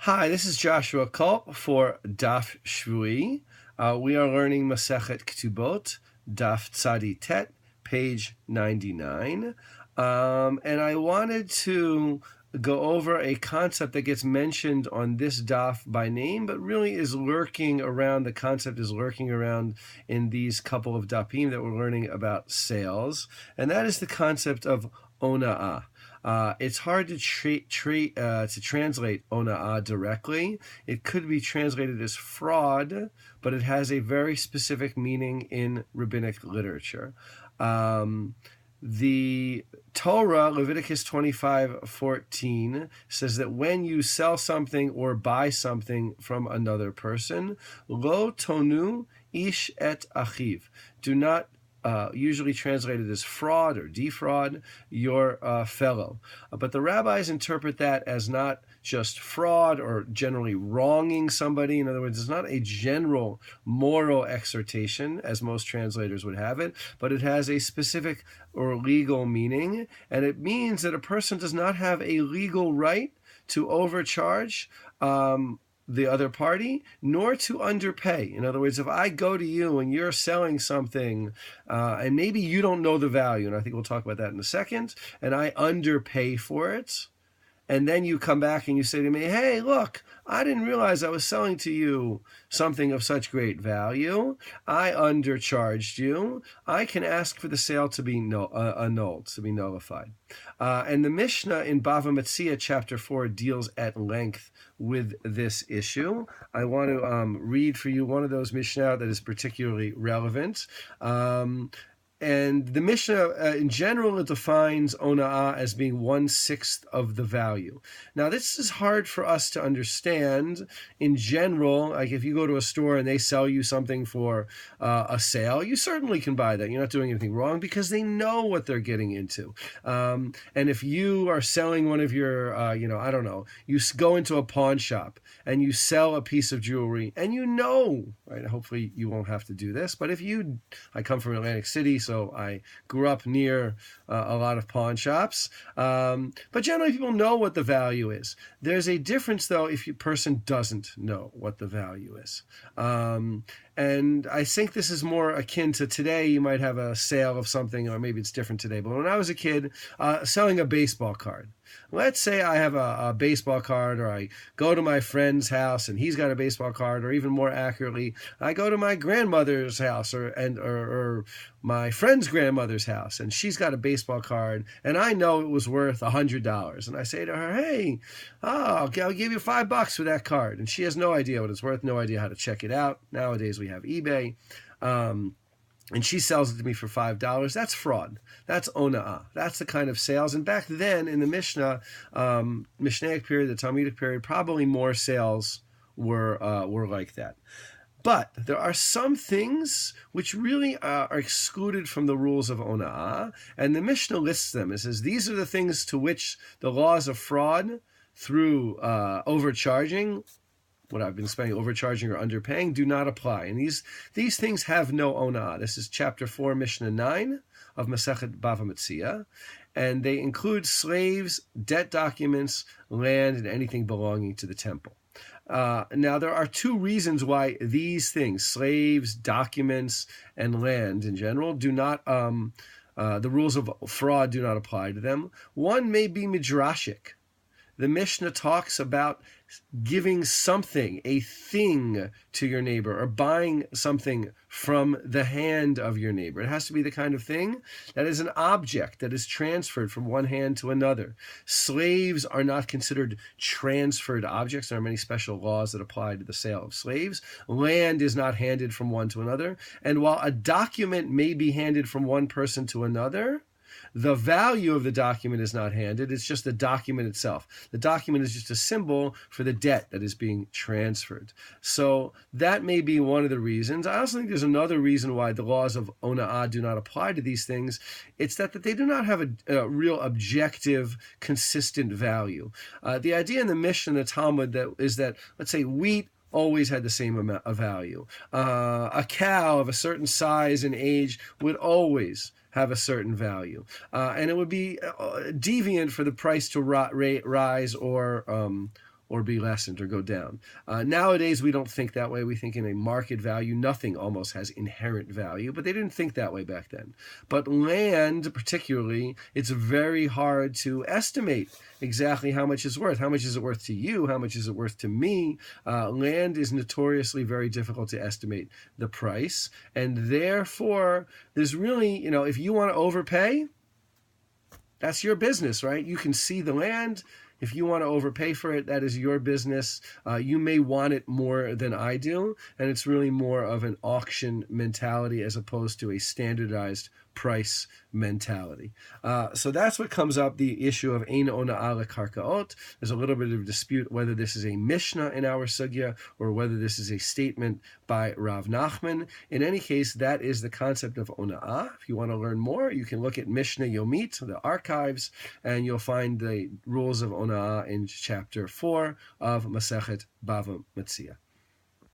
Hi, this is Joshua Kulp for Daf Shevui. We are learning Masechet Ketubot Daf Tzadi Tet, page 99. And I wanted to go over a concept that gets mentioned on this daf by name, but really is lurking around. The concept is lurking around in these couple of dapim that we're learning about sales, and that is the concept of ona'ah. It's hard to translate ona'ah directly. It could be translated as fraud, but it has a very specific meaning in rabbinic literature. The Torah, Leviticus 25:14, says that when you sell something or buy something from another person, lo tonu ish et achiv. Do not usually translated as fraud or defraud your fellow. But the rabbis interpret that as not just fraud or generally wronging somebody. In other words, it's not a general moral exhortation, as most translators would have it, but it has a specific or legal meaning, and it means that a person does not have a legal right to overcharge the other party, nor to underpay. In other words, if I go to you and you're selling something, and maybe you don't know the value, and I think we'll talk about that in a second, and I underpay for it, and then you come back and you say to me, hey, look, I didn't realize I was selling to you something of such great value. I undercharged you. I can ask for the sale to be annulled, to be nullified. And the Mishnah in Bava Metzia, chapter 4, deals at length with this issue. I want to read for you one of those Mishnah that is particularly relevant. And the Mishnah, in general, it defines ona'ah as being 1/6 of the value. Now, this is hard for us to understand in general. Like if you go to a store and they sell you something for a sale, you certainly can buy that. You're not doing anything wrong because they know what they're getting into. And if you are selling one of your, I don't know, you go into a pawn shop and you sell a piece of jewelry and right? Hopefully you won't have to do this, but I come from Atlantic City, so I grew up near a lot of pawn shops. But generally people know what the value is. There's a difference, though, if a person doesn't know what the value is. And I think this is more akin to today. You might have a sale of something, or maybe it's different today. But when I was a kid, selling a baseball card. Let's say I have a baseball card, or I go to my friend's house and he's got a baseball card, or even more accurately, I go to my grandmother's house or my friend's grandmother's house, and she's got a baseball card, and I know it was worth $100. And I say to her, hey, I'll give you $5 for that card. And she has no idea what it's worth, no idea how to check it out. Nowadays we have eBay. And she sells it to me for $5. That's fraud. That's ona'ah. That's the kind of sales. And back then in the Mishnah, Mishnaic period, the Talmudic period, probably more sales were like that. But there are some things which really are excluded from the rules of ona'ah, and the Mishnah lists them. It says these are the things to which the laws of fraud through overcharging, what I've been spending, overcharging or underpaying, do not apply. And these things have no ona'ah. This is chapter 4, Mishnah 9 of Masechet Bava Metzia. And they include slaves, debt documents, land, and anything belonging to the temple. Now, there are two reasons why these things, slaves, documents, and land in general, do not, the rules of fraud do not apply to them. One may be midrashic. The Mishnah talks about giving something, a thing, to your neighbor, or buying something from the hand of your neighbor. It has to be the kind of thing that is an object that is transferred from one hand to another. Slaves are not considered transferred objects. There are many special laws that apply to the sale of slaves. Land is not handed from one to another. And while a document may be handed from one person to another, the value of the document is not handed. It's just the document itself. The document is just a symbol for the debt that is being transferred. So that may be one of the reasons. I also think there's another reason why the laws of ona'ah do not apply to these things. It's that they do not have a real objective, consistent value. The idea in the Mishnah and the Talmud is that, let's say, wheat always had the same amount of value. A cow of a certain size and age would always have a certain value. And it would be deviant for the price to rise or or be lessened or go down. Nowadays, we don't think that way. We think in a market value. Nothing almost has inherent value, but they didn't think that way back then. But land, particularly, it's very hard to estimate exactly how much it's worth. How much is it worth to you? How much is it worth to me? Land is notoriously very difficult to estimate the price, and therefore, there's really, if you want to overpay, that's your business, right? You can see the land. If you want to overpay for it, that is your business. You may want it more than I do, and it's really more of an auction mentality as opposed to a standardized price mentality. So that's what comes up, the issue of Ein Ona'ah Lekarkaot. There's a little bit of dispute whether this is a Mishnah in our Sugya or whether this is a statement by Rav Nachman. In any case, that is the concept of Ona'ah. If you want to learn more, you can look at Mishnah Yomit, the archives, and you'll find the rules of Ona'ah in chapter 4 of Masechet Bava Metzia.